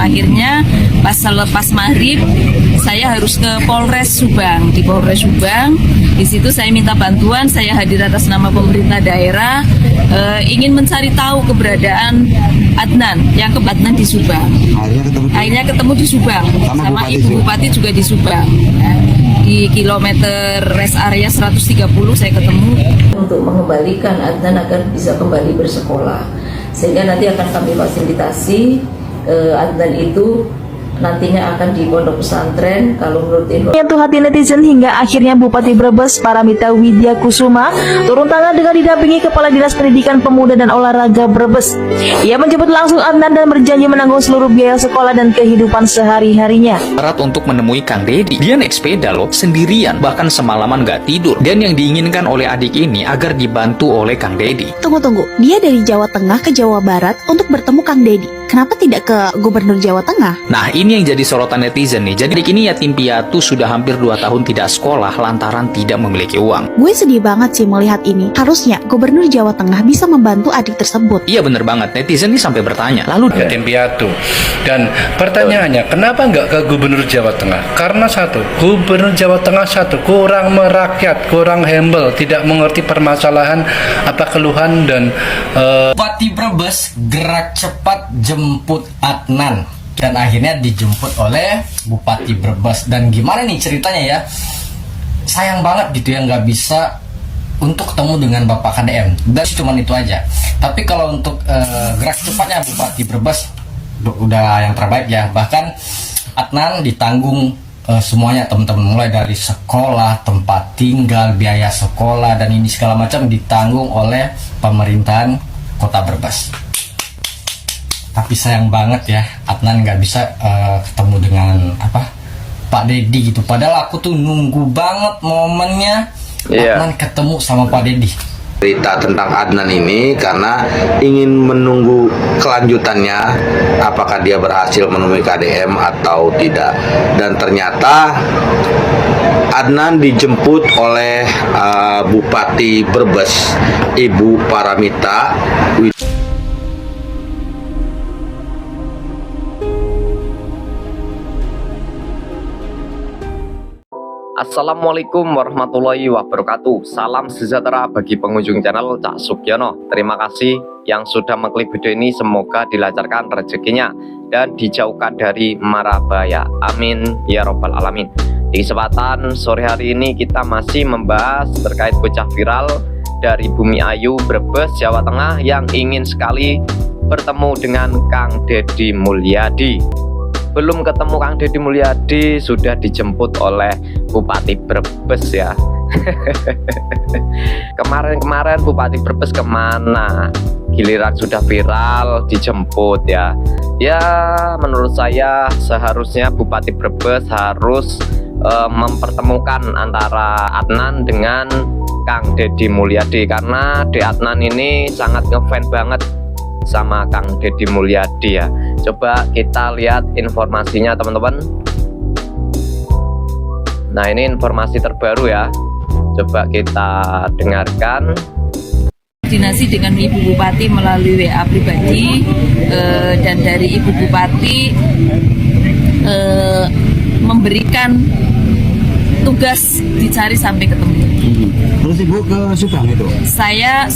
Akhirnya pas selepas maghrib saya harus ke Polres Subang. Di Polres Subang, di situ saya minta bantuan, saya hadir atas nama pemerintah daerah, ingin mencari tahu keberadaan Adnan, yang Adnan di Subang. Akhirnya ketemu di Subang sama Ibu Bupati juga di Subang. Di kilometer rest area 130 saya ketemu untuk mengembalikan Adnan agar bisa kembali bersekolah. Sehingga nanti akan kami fasilitasi Adnan itu nantinya akan di pondok pesantren. Kalau menurut Menyentuh hati netizen hingga akhirnya Bupati Brebes Paramita Widya Kusuma turun tangan dengan didampingi Kepala Dinas Pendidikan Pemuda dan Olahraga Brebes. Ia menjemput langsung Adnan dan berjanji menanggung seluruh biaya sekolah dan kehidupan sehari-harinya. Syarat untuk menemui Kang Dedi, dia naik sepeda loh, sendirian, bahkan semalaman gak tidur. Dan yang diinginkan oleh adik ini agar dibantu oleh Kang Dedi. Tunggu, dia dari Jawa Tengah ke Jawa Barat untuk bertemu Kang Dedi. Kenapa tidak ke Gubernur Jawa Tengah? Nah, ini yang jadi sorotan netizen nih. Jadi adik ini yatim piatu sudah hampir 2 tahun tidak sekolah lantaran tidak memiliki uang. Gue sedih banget sih melihat ini. Harusnya Gubernur Jawa Tengah bisa membantu adik tersebut. Iya bener banget, netizen ini sampai bertanya. Lalu yatim piatu. Dan pertanyaannya, kenapa nggak ke Gubernur Jawa Tengah? Karena satu, Gubernur Jawa Tengah kurang merakyat, kurang humble, tidak mengerti permasalahan apa keluhan dan Bupati Brebes gerak cepat jemput Adnan dan akhirnya dijemput oleh Bupati Brebes. Dan gimana nih ceritanya ya, sayang banget gitu ya nggak bisa untuk ketemu dengan Bapak KDM. Dan cuma itu aja. Tapi kalau untuk gerak cepatnya Bupati Brebes udah yang terbaik ya. Bahkan Adnan ditanggung semuanya teman-teman, mulai dari sekolah, tempat tinggal, biaya sekolah dan ini segala macam ditanggung oleh pemerintahan Kota Brebes. Tapi sayang banget ya, Adnan nggak bisa ketemu dengan Pak Dedi gitu. Padahal aku tuh nunggu banget momennya Adnan ketemu sama Pak Dedi. Cerita tentang Adnan ini karena ingin menunggu kelanjutannya, apakah dia berhasil menemui KDM atau tidak. Dan ternyata Adnan dijemput oleh Bupati Brebes, Ibu Paramita. Assalamualaikum warahmatullahi wabarakatuh. Salam sejahtera bagi pengunjung channel Cak Sugiono. Terima kasih yang sudah mengklik video ini. Semoga dilancarkan rezekinya dan dijauhkan dari mara bahaya. Amin ya robbal alamin. Di kesempatan sore hari ini kita masih membahas terkait bocah viral dari Bumi Ayu, Brebes, Jawa Tengah yang ingin sekali bertemu dengan Kang Dedi Mulyadi. Belum ketemu Kang Dedi Mulyadi sudah dijemput oleh Bupati Brebes ya. Kemarin Bupati Brebes kemana? Giliran sudah viral dijemput ya. Ya menurut saya seharusnya Bupati Brebes harus mempertemukan antara Adnan dengan Kang Dedi Mulyadi, karena Adnan ini sangat ngefans banget sama Kang Dedi Mulyadi ya. Coba kita lihat informasinya teman-teman. Nah ini informasi terbaru ya, coba kita dengarkan. Koordinasi dengan Ibu Bupati melalui WA pribadi, dan dari Ibu Bupati memberikan tugas dicari sampai ketemu. Terus Ibu ke Subang itu? Saya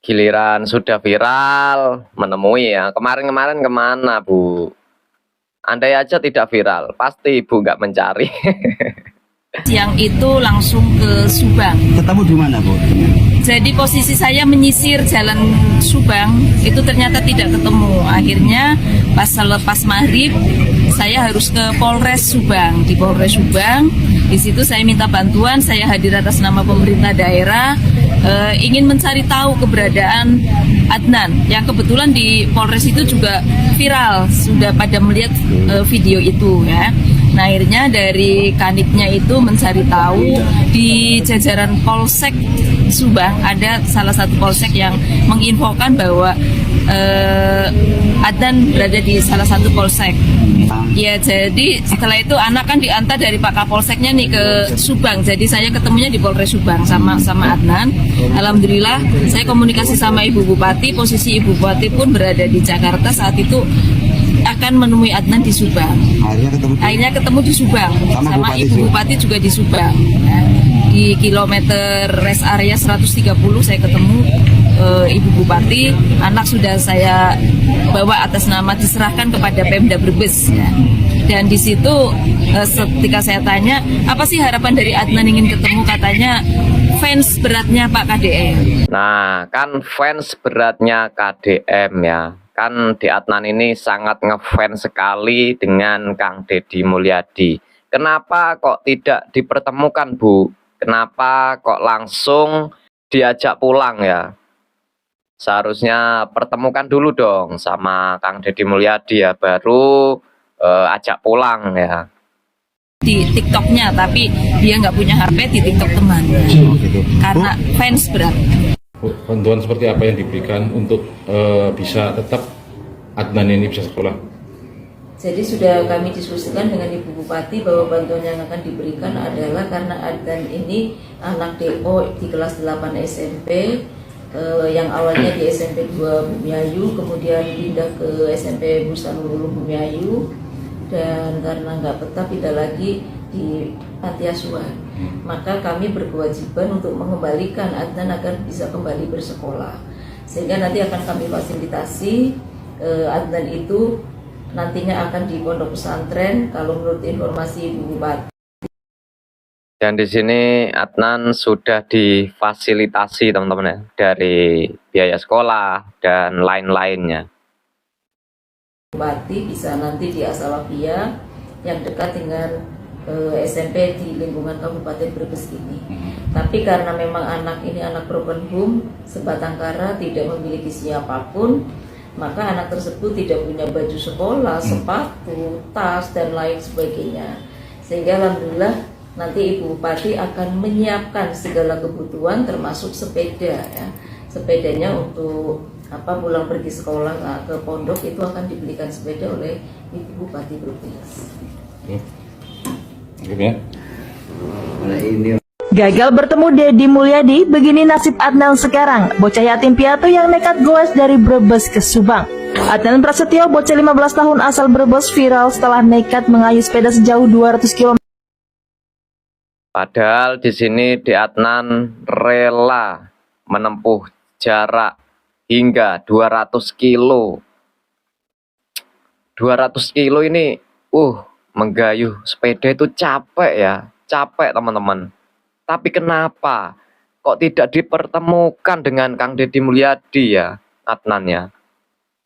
Giliran sudah viral menemui ya. Kemarin kemana Bu? Andai aja tidak viral, pasti Ibu nggak mencari. siang itu langsung ke Subang. Ketemu di mana Bu? Jadi posisi saya menyisir jalan Subang, itu ternyata tidak ketemu. Akhirnya pas selepas maghrib saya harus ke Polres Subang. Di Polres Subang, di situ saya minta bantuan, saya hadir atas nama pemerintah daerah, ingin mencari tahu keberadaan Adnan, yang kebetulan di Polres itu juga viral, sudah pada melihat video itu ya. Nah akhirnya dari kanitnya itu mencari tahu di jajaran Polsek Subang, ada salah satu polsek yang menginfokan bahwa Adnan berada di salah satu polsek. Ya jadi setelah itu anak kan diantar dari Pak Kapolseknya nih ke Subang. Jadi saya ketemunya di Polres Subang sama Adnan. Alhamdulillah saya komunikasi sama Ibu Bupati. Posisi Ibu Bupati pun berada di Jakarta saat itu. akan menemui Adnan di Subang. Akhirnya ketemu di Subang sama Ibu Bupati juga di Subang. Ya. Di kilometer rest area 130 saya ketemu Ibu Bupati. Anak sudah saya bawa atas nama diserahkan kepada Pemda Brebes. Ya. Dan di situ ketika saya tanya apa sih harapan dari Adnan ingin ketemu, katanya fans beratnya Pak KDM. Nah, kan fans beratnya KDM ya. Kan di Adnan ini sangat ngefans sekali dengan Kang Deddy Mulyadi. Kenapa kok tidak dipertemukan, Bu? Kenapa kok langsung diajak pulang ya? Seharusnya pertemukan dulu dong sama Kang Deddy Mulyadi ya, baru ajak pulang ya. Di TikToknya, tapi dia nggak punya HP, di TikTok teman. Karena fans berat. Bantuan seperti apa yang diberikan untuk bisa tetap Adnan ini bisa sekolah? Jadi sudah kami diskusikan dengan Ibu Bupati bahwa bantuan yang akan diberikan adalah karena Adnan ini anak DO di kelas 8 SMP, yang awalnya di SMP 2 Bumiayu, kemudian pindah ke SMP Busanurul Bumiayu, dan karena nggak betah pindah lagi di panti asuhan. Maka kami berkewajiban untuk mengembalikan Adnan agar bisa kembali bersekolah, sehingga nanti akan kami fasilitasi. Adnan itu nantinya akan di pondok pesantren kalau menurut informasi Ibu Bupati. Dan di sini Adnan sudah difasilitasi teman-teman ya, dari biaya sekolah dan lain-lainnya. Bupati bisa nanti di Asalafia yang dekat dengan SMP di lingkungan Kabupaten Brebes ini. Tapi karena memang anak ini anak broken home, sebatang kara, tidak memiliki siapapun, maka anak tersebut tidak punya baju sekolah, sepatu, tas, dan lain sebagainya. Sehingga alhamdulillah nanti Ibu Bupati akan menyiapkan segala kebutuhan termasuk sepeda ya. Sepedanya untuk pulang pergi sekolah ke pondok itu akan dibelikan sepeda oleh Ibu Bupati Brebes. Gagal bertemu Deddy Mulyadi, begini nasib Adnan sekarang. Bocah yatim piatu yang nekat goes dari Brebes ke Subang. Adnan Prasetyo, bocah 15 tahun asal Brebes, viral setelah nekat mengayuh sepeda sejauh 200 km. Padahal di sini di Adnan rela menempuh jarak hingga 200 kilo. 200 kilo ini, menggayuh sepeda itu capek ya, capek teman-teman. Tapi kenapa kok tidak dipertemukan dengan Kang Deddy Mulyadi ya, Adnan ya?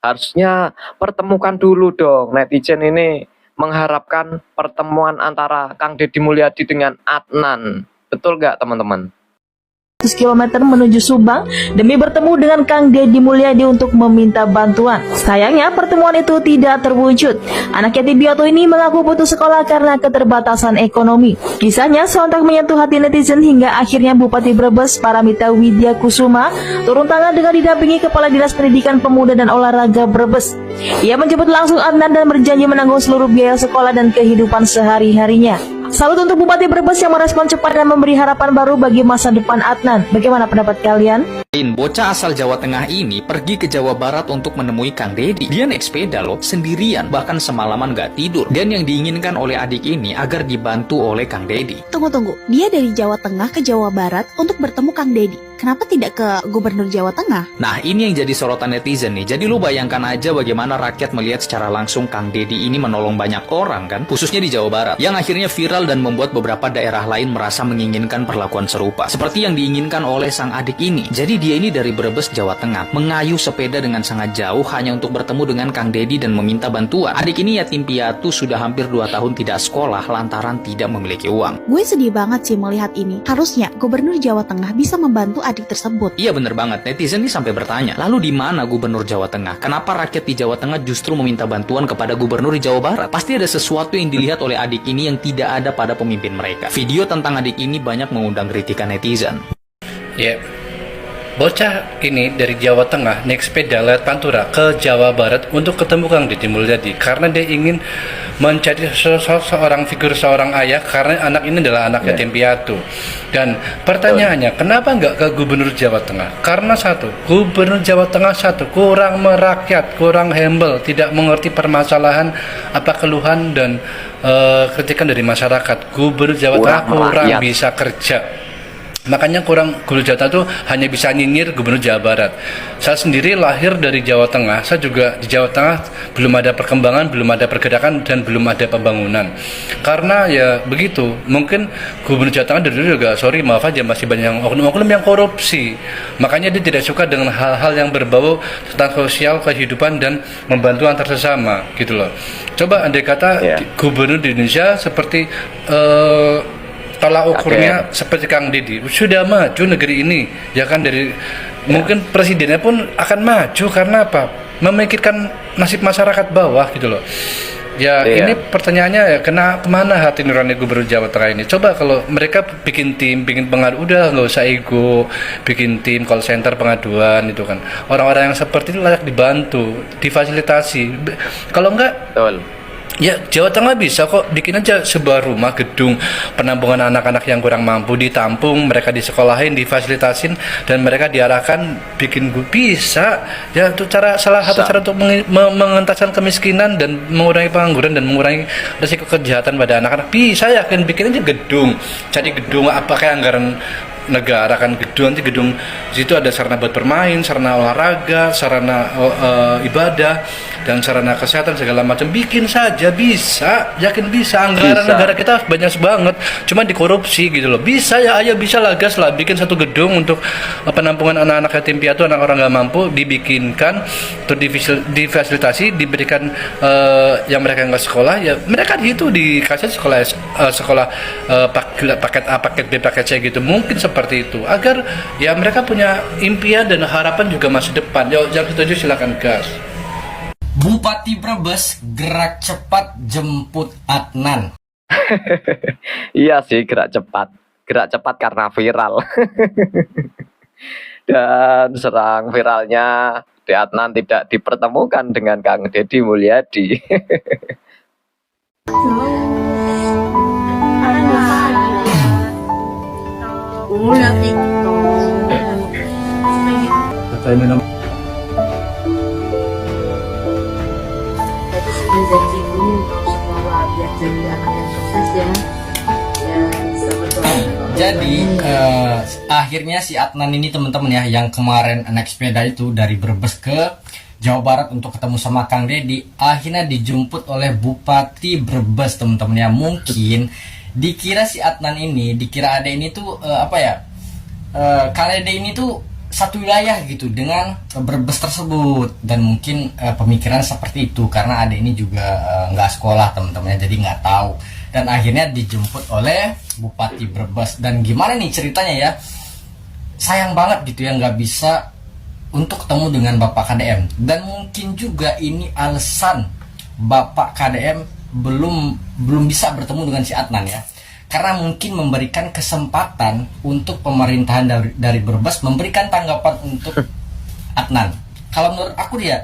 Harusnya pertemukan dulu dong. Netizen ini mengharapkan pertemuan antara Kang Deddy Mulyadi dengan Adnan. Betul nggak teman-teman? 100 km menuju Subang demi bertemu dengan Kang Deddy Mulyadi untuk meminta bantuan. Sayangnya pertemuan itu tidak terwujud. Anak yatim piatu ini mengaku putus sekolah karena keterbatasan ekonomi. Kisahnya sontak menyentuh hati netizen hingga akhirnya Bupati Brebes Paramita Widya Kusuma turun tangan dengan didampingi Kepala Dinas Pendidikan Pemuda dan Olahraga Brebes. Ia menjemput langsung Adnan dan berjanji menanggung seluruh biaya sekolah dan kehidupan sehari-harinya. Salut untuk Bupati Brebes yang merespon cepat dan memberi harapan baru bagi masa depan Adnan. Bagaimana pendapat kalian? Bocah asal Jawa Tengah ini pergi ke Jawa Barat untuk menemui Kang Deddy. Dia naik sepeda loh, sendirian, bahkan semalaman gak tidur. Dan yang diinginkan oleh adik ini agar dibantu oleh Kang Deddy. Tunggu, dia dari Jawa Tengah ke Jawa Barat untuk bertemu Kang Deddy. Kenapa tidak ke Gubernur Jawa Tengah? Nah, ini yang jadi sorotan netizen nih. Jadi lu bayangkan aja bagaimana rakyat melihat secara langsung Kang Deddy ini menolong banyak orang kan, khususnya di Jawa Barat, yang akhirnya viral dan membuat beberapa daerah lain merasa menginginkan perlakuan serupa, seperti yang diinginkan oleh sang adik ini. Jadi dia ini dari Brebes, Jawa Tengah, mengayuh sepeda dengan sangat jauh hanya untuk bertemu dengan Kang Deddy dan meminta bantuan. Adik ini yatim piatu, sudah hampir 2 tahun tidak sekolah lantaran tidak memiliki uang. Gue sedih banget sih melihat ini. Harusnya Gubernur Jawa Tengah bisa membantu adik tersebut. Iya bener banget, netizen ini sampai bertanya, lalu di mana Gubernur Jawa Tengah? Kenapa rakyat di Jawa Tengah justru meminta bantuan kepada Gubernur di Jawa Barat? Pasti ada sesuatu yang dilihat oleh adik ini yang tidak ada pada pemimpin mereka. Video tentang adik ini banyak mengundang kritikan netizen. Ya, bocah ini dari Jawa Tengah naik sepeda lewat Pantura ke Jawa Barat untuk ketemu Kang Deddy Mulyadi karena dia ingin mencari seorang figur seorang ayah karena anak ini adalah anak yatim piatu. Dan pertanyaannya, kenapa nggak ke Gubernur Jawa Tengah? Karena satu, Gubernur Jawa Tengah kurang merakyat, kurang humble, tidak mengerti permasalahan apa keluhan dan kritikan dari masyarakat. Gubernur Jawa Tengah kurang bisa kerja. Makanya Gubernur Jawa Tengah itu hanya bisa nyinyir Gubernur Jawa Barat. Saya sendiri lahir dari Jawa Tengah. Saya juga di Jawa Tengah belum ada perkembangan, belum ada pergerakan, dan belum ada pembangunan. Karena ya begitu. Mungkin Gubernur Jawa Tengah dari dulu juga, maaf aja, masih banyak oknum-oknum yang korupsi. Makanya dia tidak suka dengan hal-hal yang berbau tentang sosial, kehidupan, dan membantu antar sesama, gitu loh. Coba andai kata Gubernur di Indonesia seperti tolak ukurnya seperti Kang Deddy, sudah maju negeri ini, ya kan, dari mungkin presidennya pun akan maju karena apa? Memikirkan nasib masyarakat bawah, gitu loh. Ya ini pertanyaannya ya, kemana hati nurani Gubernur Jawa Tengah ini? Coba kalau mereka bikin tim, bikin pengadu, udah nggak usah ego, bikin tim call center pengaduan itu kan. Orang-orang yang seperti itu layak dibantu, difasilitasi. Kalau enggak, ya Jawa Tengah bisa kok bikin aja sebuah rumah gedung penampungan anak-anak yang kurang mampu, ditampung, mereka disekolahin, difasilitasin, dan mereka diarahkan bikin bisa. Ya itu salah satu cara untuk mengentaskan kemiskinan dan mengurangi pengangguran dan mengurangi risiko kejahatan pada anak-anak. Bisa, yakin, bikin aja gedung, cari gedung apa kayak anggaran negara kan, gedung, nanti gedung situ ada sarana buat bermain, sarana olahraga, sarana ibadah, dan sarana kesehatan segala macam. Bikin saja, bisa, yakin bisa. Anggaran negara kita banyak banget, cuma dikorupsi gitu loh. Bisa ya, ayo bisa lah, gas lah, bikin satu gedung untuk penampungan anak-anak yatim piatu, anak orang nggak mampu, dibikinkan, atau difasilitasi, diberikan yang mereka nggak sekolah, ya mereka di situ dikasih sekolah paket A, paket B, paket C gitu. Mungkin seperti itu, agar ya mereka punya impian dan harapan juga masa depan. Yang setuju silakan gas. Bupati Brebes gerak cepat jemput Adnan. Iya sih, gerak cepat karena viral. Dan serang viralnya, Adnan tidak dipertemukan dengan Kang Deddy Mulyadi. Jadi akhirnya si Adnan ini teman-teman ya, yang kemarin naik sepeda itu dari Brebes ke Jawa Barat untuk ketemu sama Kang Deddy, akhirnya dijemput oleh Bupati Brebes teman-teman ya. Mungkin dikira si Adnan ini, dikira Ade ini tuh Kang Deddy ini tuh satu wilayah gitu dengan Brebes tersebut, dan mungkin pemikiran seperti itu karena Ade ini juga nggak sekolah teman-teman ya, jadi nggak tahu. Dan akhirnya dijemput oleh Bupati Brebes. Dan gimana nih ceritanya ya, sayang banget gitu ya nggak bisa untuk ketemu dengan Bapak KDM. Dan mungkin juga ini alasan Bapak KDM belum bisa bertemu dengan si Adnan ya, karena mungkin memberikan kesempatan untuk pemerintahan dari Brebes memberikan tanggapan untuk Adnan. Kalau menurut aku dia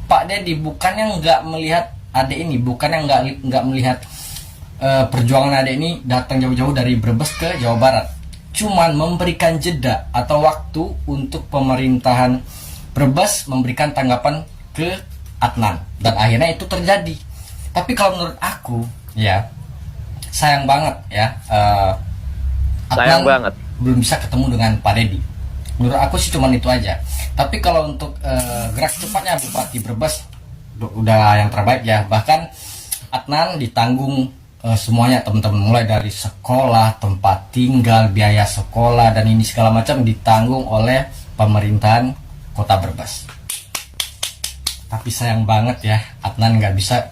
Pak Deddy bukannya nggak melihat Ade ini, bukannya nggak melihat perjuangan Ade ini datang jauh-jauh dari Brebes ke Jawa Barat, cuman memberikan jeda atau waktu untuk pemerintahan Brebes memberikan tanggapan ke Adnan, dan akhirnya itu terjadi. Tapi kalau menurut aku ya, sayang banget ya, Sayang banget belum bisa ketemu dengan Pak Deddy. Menurut aku sih cuman itu aja. Tapi kalau untuk gerak cepatnya Bupati Brebes udah yang terbaik ya. Bahkan Adnan ditanggung semuanya teman-teman, mulai dari sekolah, tempat tinggal, biaya sekolah, dan ini segala macam ditanggung oleh pemerintahan Kota Brebes. Tapi sayang banget ya, Adnan nggak bisa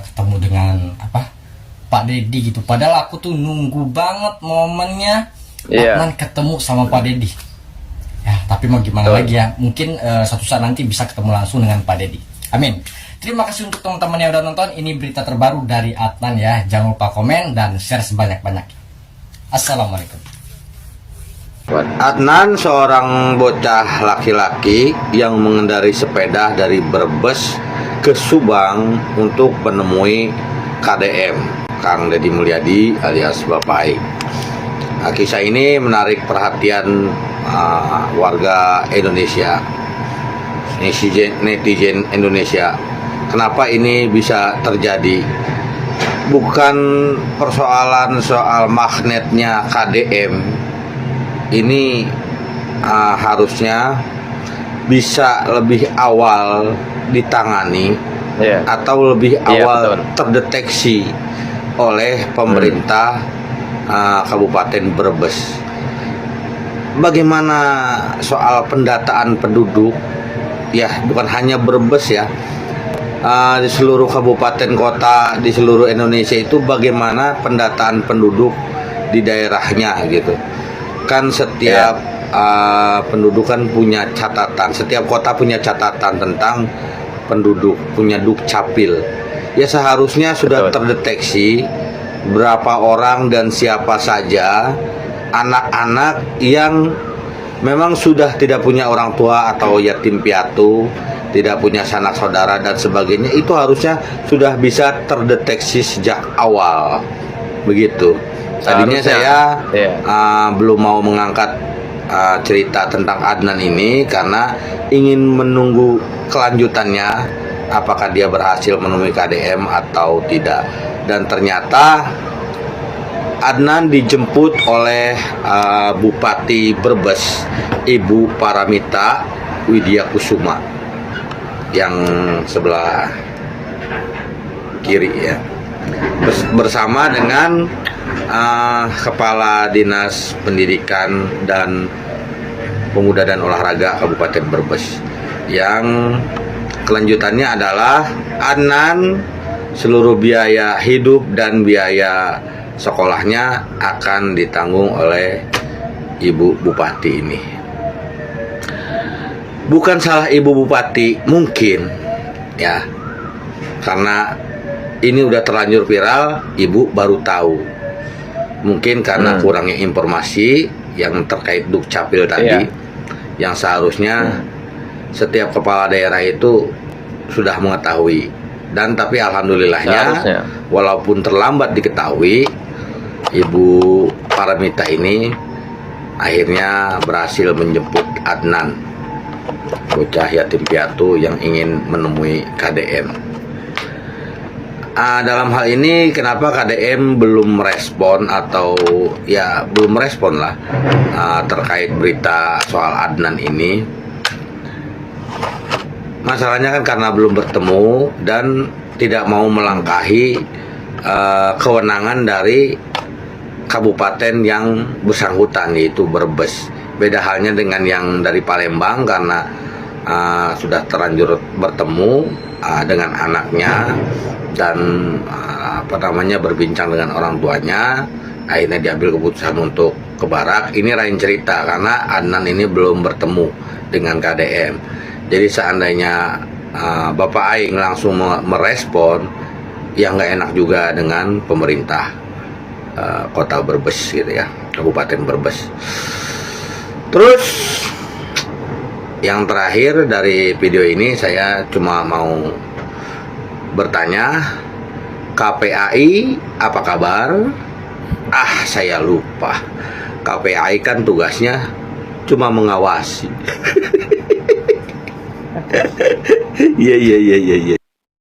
ketemu dengan Pak Deddy gitu. Padahal aku tuh nunggu banget momennya Adnan ketemu sama Pak Deddy. Ya, tapi mau gimana lagi ya? Mungkin suatu saat nanti bisa ketemu langsung dengan Pak Deddy. Amin. Terima kasih untuk teman-teman yang udah nonton. Ini berita terbaru dari Adnan ya. Jangan lupa komen dan share sebanyak-banyak. Assalamualaikum. Adnan seorang bocah laki-laki yang mengendarai sepeda dari Brebes ke Subang untuk menemui KDM, Kang Deddy Mulyadi alias Bapak Ai. Kisah ini menarik perhatian warga Indonesia, netizen Indonesia. Kenapa ini bisa terjadi? Bukan persoalan soal magnetnya KDM. Ini harusnya bisa lebih awal ditangani atau lebih awal terdeteksi oleh pemerintah Kabupaten Brebes. Bagaimana soal pendataan penduduk? Ya, bukan hanya Brebes ya. Di seluruh kabupaten kota di seluruh Indonesia itu bagaimana pendataan penduduk di daerahnya gitu. Kan setiap penduduk kan punya catatan, setiap kota punya catatan tentang penduduk, punya Dukcapil. Ya seharusnya sudah terdeteksi berapa orang dan siapa saja anak-anak yang memang sudah tidak punya orang tua atau yatim piatu, tidak punya sanak saudara dan sebagainya. Itu harusnya sudah bisa terdeteksi sejak awal, begitu. Tadinya saya belum mau mengangkat cerita tentang Adnan ini karena ingin menunggu kelanjutannya, apakah dia berhasil menemui KDM atau tidak. Dan ternyata Adnan dijemput oleh Bupati Brebes, Ibu Paramita Widya Kusuma, yang sebelah kiri ya, bersama dengan Kepala Dinas Pendidikan dan Pemuda dan Olahraga Kabupaten Brebes, yang kelanjutannya adalah Adnan seluruh biaya hidup dan biaya sekolahnya akan ditanggung oleh Ibu Bupati ini. Bukan salah Ibu Bupati mungkin ya, karena ini udah terlanjur viral, Ibu baru tahu. Mungkin karena kurangnya informasi yang terkait Dukcapil tadi, yang seharusnya setiap kepala daerah itu sudah mengetahui. Dan tapi alhamdulillahnya, walaupun terlambat diketahui, Ibu Paramita ini akhirnya berhasil menjemput Adnan, bocah yatim piatu yang ingin menemui KDM. Dalam hal ini kenapa KDM belum merespon atau ya belum merespon lah terkait berita soal Adnan ini? Masalahnya kan karena belum bertemu dan tidak mau melangkahi kewenangan dari kabupaten yang bersangkutan, yaitu Brebes. Beda halnya dengan yang dari Palembang karena sudah terlanjur bertemu dengan anaknya dan berbincang dengan orang tuanya, akhirnya diambil keputusan untuk ke Barak. Ini lain cerita karena Adnan ini belum bertemu dengan KDM. Jadi seandainya Bapak Aing langsung merespon, ya nggak enak juga dengan pemerintah Kota Brebes gitu ya, Kabupaten Brebes. Terus yang terakhir dari video ini saya cuma mau bertanya, KPAI apa kabar? Saya lupa. KPAI kan tugasnya cuma mengawasi. Iya.